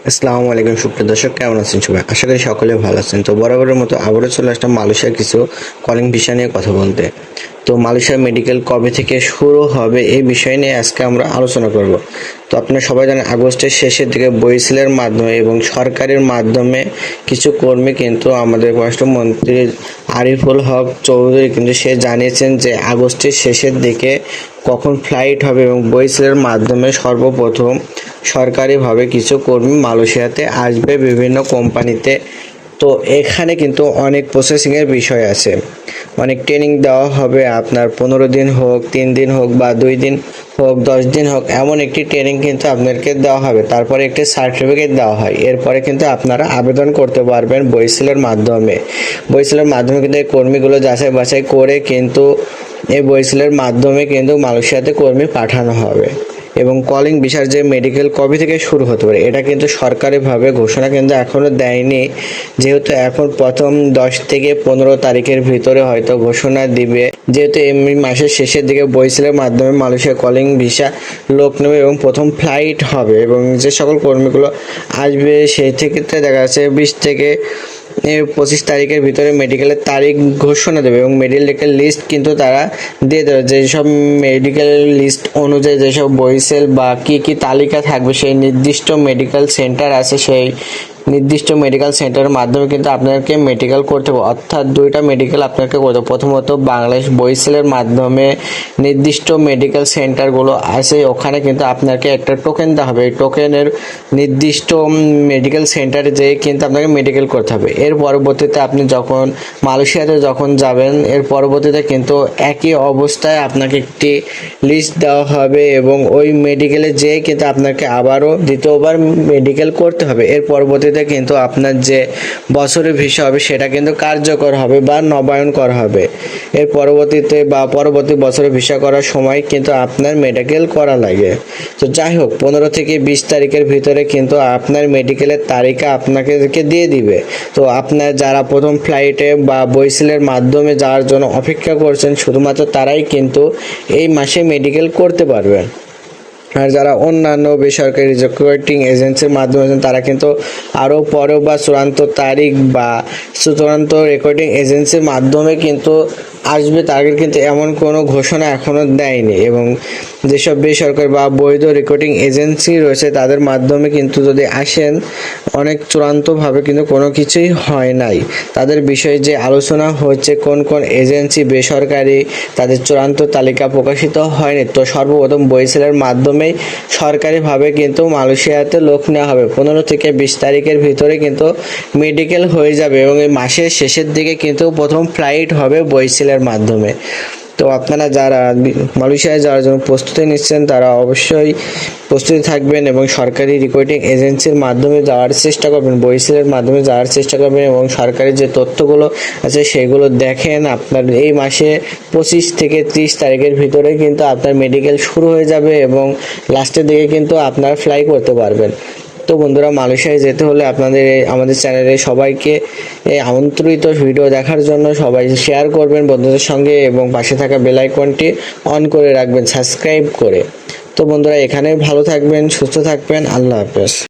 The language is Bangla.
আসসালামু আলাইকুম সুপ্রিয় দর্শক, কেমন আছেন সবাই? আশা করি সকলে ভালো আছেন। তো বরাবরের মতো আবারও চলে আসলাম মালয়েশিয়ার কিছু কলিং ভিসা নিয়ে কথা বলতে। তো মালয়েশিয়ার মেডিকেল কবে থেকে শুরু হবে এই বিষয় নিয়ে আজকে আমরা আলোচনা করব। তো আপনারা সবাই জানেন আগস্টের শেষের দিকে বইসেলের মাধ্যমে এবং সরকারের মাধ্যমে কিছু কর্মী কিন্তু আমাদের পররাষ্ট্রমন্ত্রী আরিফুল হক চৌধুরী কিন্তু সে জানিয়েছেন যে আগস্টের শেষের দিকে কখন ফ্লাইট হবে এবং বইসেলের মাধ্যমে সর্বপ্রথম সরকারিভাবে কিছু কর্মী মালয়েশিয়াতে আসবে বিভিন্ন কোম্পানিতে। তো এখানে কিন্তু অনেক প্রসেসিংয়ের বিষয় আছে, অনেক ট্রেনিং দেওয়া হবে। আপনার 15 দিন হোক, 3 দিন হোক বা 2 দিন হোক, 10 দিন হোক, এমন একটি ট্রেনিং কিন্তু আপনাদেরকে দেওয়া হবে। তারপরে একটি সার্টিফিকেট দেওয়া হয়। এরপরে কিন্তু আপনারা আবেদন করতে পারবেন বইসেলের মাধ্যমে। বইসেলের মাধ্যমে কিন্তু এই কর্মীগুলো যাচাই বাছাই করে কিন্তু এই বইসেলের মাধ্যমে কিন্তু মালয়েশিয়াতে কর্মী পাঠানো হবে। এবং কলিং ভিসার যে মেডিকেল কবে থেকে শুরু হতে পারে এটা কিন্তু সরকারিভাবে ঘোষণা কিন্তু এখনও দেয়নি, যেহেতু এখন প্রথম 10 থেকে 15 তারিখের ভিতরে হয়তো ঘোষণা দিবে, যেহেতু এই মাসের শেষের দিকে বইসেলের মাধ্যমে মালয়েশিয়া কলিং ভিসা লোক নেবে এবং প্রথম ফ্লাইট হবে এবং যে সকল কর্মীগুলো আসবে সেই ক্ষেত্রে দেখা যাচ্ছে 20 থেকে 25 তারিখের ভিতরে মেডিকেলের তারিখ ঘোষণা দেবে এবং মেডিকেল লিস্ট কিন্তু তারা দিয়ে দেবে। যেসব মেডিকেল লিস্ট অনুযায়ী যেসব বইসেল বা কি তালিকা থাকবে সেই নির্দিষ্ট মেডিকেল সেন্টার আছে, সেই নির্দিষ্ট মেডিকেল সেন্টারের মাধ্যমে কিন্তু আপনাকে মেডিকেল করতে হবে। অর্থাৎ 2টা মেডিকেল আপনাকে করতে হবে। প্রথমত বাংলাদেশ বইসেলের মাধ্যমে নির্দিষ্ট মেডিকেল সেন্টারগুলো আছে, ওখানে কিন্তু আপনাকে একটা টোকেন দেওয়া হবে। এই টোকেনের নির্দিষ্ট মেডিকেল সেন্টারে যেয়ে কিন্তু আপনাকে মেডিকেল করতে হবে। এর পরবর্তীতে আপনি যখন মালয়েশিয়াতে যখন যাবেন, এর পরবর্তীতে কিন্তু একই অবস্থায় আপনাকে একটি লিস্ট দেওয়া হবে এবং ওই মেডিকেলে যেয়ে কিন্তু আপনাকে আবারও দ্বিতীয়বার মেডিকেল করতে হবে। এর পরবর্তীতে কিন্তু আপনার যে বছরের ভিসা হবে সেটা কিন্তু কার্যকর হবে বা নবায়ন করা হবে। এর পরবর্তীতে বা পরবর্তী বছরে ভিসা করার সময় কিন্তু আপনার মেডিকেল করা লাগে। তো যাই হোক, 15 থেকে 20 তারিখের ভিতরে কিন্তু আপনার মেডিকেলের তালিকা আপনাকে দিয়ে দিবে। তো আপনার যারা প্রথম ফ্লাইটে বা বইসেলের মাধ্যমে যাওয়ার জন্য অপেক্ষা করছেন শুধুমাত্র তারাই কিন্তু এই মাসে মেডিকেল করতে পারবেন। আর যারা অন্যান্য বেসরকারি রিক্রুটিং এজেন্সির মাধ্যমে তারা কিন্তু আরও পরে বা চূড়ান্ত তারিখ বা চূড়ান্ত রেকর্ডিং এজেন্সির মাধ্যমে কিন্তু আসবে, তাদের কিন্তু এমন কোনো ঘোষণা এখনও দেয়নি। এবং যেসব বেসরকারি বা বৈধ রেকর্ডিং এজেন্সি রয়েছে তাদের মাধ্যমে কিন্তু যদি আসেন, অনেক চূড়ান্তভাবে কিন্তু কোনো কিছুই হয় নাই। তাদের বিষয়ে যে আলোচনা হচ্ছে কোন কোন এজেন্সি বেসরকারি, তাদের চূড়ান্ত তালিকা প্রকাশিত হয়নি। তো সর্বপ্রথম বইসেলের মাধ্যমেই সরকারিভাবে কিন্তু মালয়েশিয়াতে লোক নেওয়া হবে। 15 থেকে 20 তারিখের ভিতরে কিন্তু মেডিকেল হয়ে যাবে এবং এই মাসের শেষের দিকে কিন্তু প্রথম ফ্লাইট হবে বইসেলের মাধ্যমে। তো আপনারা যারা মালয়েশিয়ায় যাওয়ার জন্য প্রস্তুতি নিচ্ছেন তারা অবশ্যই প্রস্তুতি থাকবেন এবং সরকারি রিক্রুটিং এজেন্সির মাধ্যমে যাওয়ার চেষ্টা করবেন, বইসেলের মাধ্যমে যাওয়ার চেষ্টা করবেন এবং সরকারি যে তথ্যগুলো আছে সেগুলো দেখেন। আপনার এই মাসে 25 থেকে 30 তারিখের ভিতরে কিন্তু আপনার মেডিকেল শুরু হয়ে যাবে এবং লাস্টের দিকে কিন্তু আপনার ফ্লাই করতে পারবেন। তো বন্ধুরা, মালয়েশিয়ায় যেতে হলে আপনাদের আমাদের চ্যানেলে সবাইকে আমন্ত্রিত। ভিডিও দেখার জন্য সবাই শেয়ার করবেন বন্ধুদের সঙ্গে এবং পাশে থাকা বেল আইকনটি অন করে রাখবেন সাবস্ক্রাইব করে। তো বন্ধুরা, এখানে ভালো থাকবেন, সুস্থ থাকবেন। আল্লাহ হাফেজ।